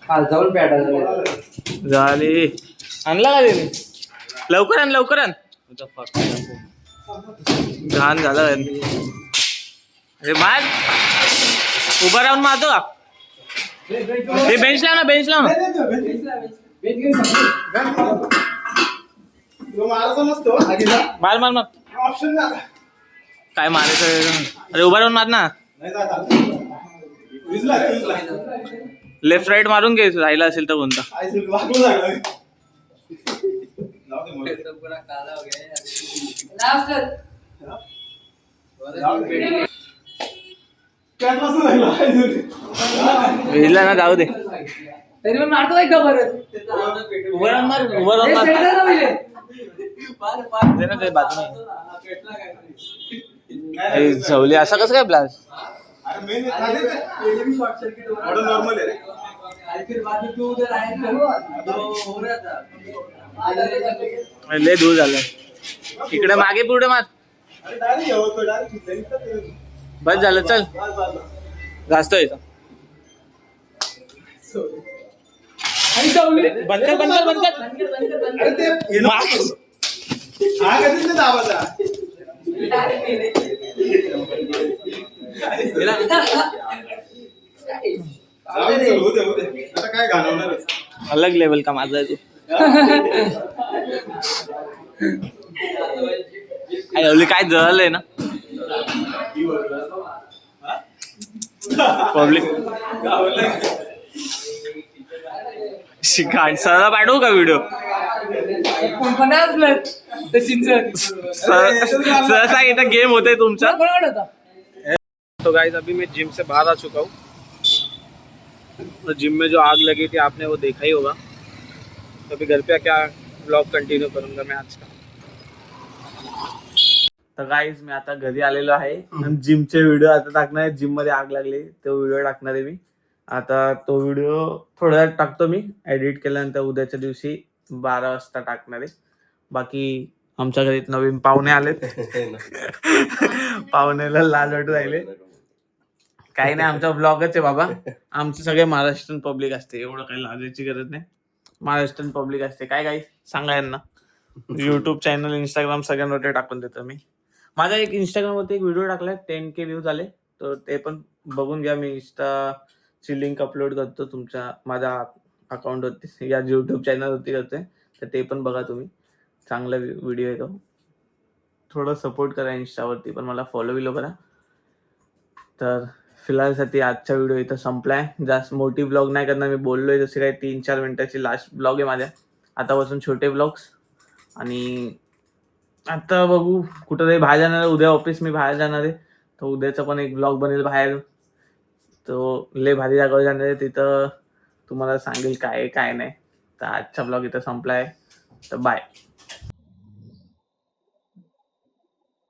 जाऊन पॅटा झाली. आणला का त्याने? लवकर आण लवकर आण. घाण झालं. अरे मार. उभा राहून मारतो का? ते बेंच लाव ना, बेंच लाव ना. मार मार मार. काय मारायचं? अरे उभा राहून मार ना. लेफ्ट राईट मारून घे राहिला असेल तर कोणता. भिजला ना, जाऊ दे. तरी पण मारतो एकदा परत. उभा राहून मार, उभा राहून मार. झवली असं कसं काय ब्लास्ट? लय दूर झालं. इकडे मागे पुढे मार. बस झालं, चल जास्त येतं. बंद कर बंद कर बंद कर. अलग लेवल का माझा आहे तू. काय जळलंय ना पब्लिक. शिकाण सरळ पाठवू का व्हिडिओ? सर सांग इथं गेम होते तुमचा. तो गाइस अभी मैं जिम से बाहर आ चुका हूँ. तो जिम में जो आग लगी थी आपने वो देखा ही होगा. तो अभी घर पे क्या ब्लॉग कंटिन्यू करूंगा मैं आज का. तर गाइस मी आता घरी आलेलो आहे. जिमचे व्हिडिओ आता टाकणार आहे. जिम मध्ये आग लागली तो व्हिडिओ टाकणार आहे मी. आता तो व्हिडिओ थोड्या वेळात टाकतो मी. एडिट केल्यानंतर उद्याच्या दिवशी 12 वाजता टाकणार आहे. बाकी आमच्या घरी नवीन पाहुणे आलेत. पाहुण्याला लाज वाटू राहिले. काही नाही, आमचा ब्लॉगच आहे बाबा. आमचे सगळे महाराष्ट्रीयन पब्लिक असते, एवढं काही लाजायची गरज नाही. महाराष्ट्रीयन पब्लिक असते. काय काही सांगा यांना. युट्यूब चॅनल, इंस्टाग्राम सगळ्यांवर टाकून देतो मी. माझा एक इंस्टाग्रामवरती एक व्हिडिओ टाकलाय, 10K व्ह्यूज आले. तर ते पण बघून घ्या. मी इंस्टाची लिंक अपलोड करतो तुमच्या माझ्या अकाउंटवरती, या युट्यूब चॅनलवरती करतोय. तर ते पण बघा तुम्ही. चांगला व्हिडिओ येतो. थोडं सपोर्ट करा इंस्टावरती पण, मला फॉलो बिलो करा. तर फिलहालसाठी आजचा व्हिडिओ इथं संपलाय. जास्त मोठी ब्लॉग नाही करणार. मी बोललोय जसे काही 3-4 मिनिटाची लास्ट ब्लॉग आहे माझ्या. आतापासून छोटे ब्लॉग्स. आणि आता बघू कुठं तरी बाहेर जाणार आहे. उद्या ऑफिस मी बाहेर जाणार आहे. तर उद्याचा पण एक ब्लॉग बनेल बाहेर. तो लय भारी जागेवर जाणार आहे. तिथं तुम्हाला सांगेल काय काय नाही. तर आजचा ब्लॉग इथं संपलाय. तर बाय.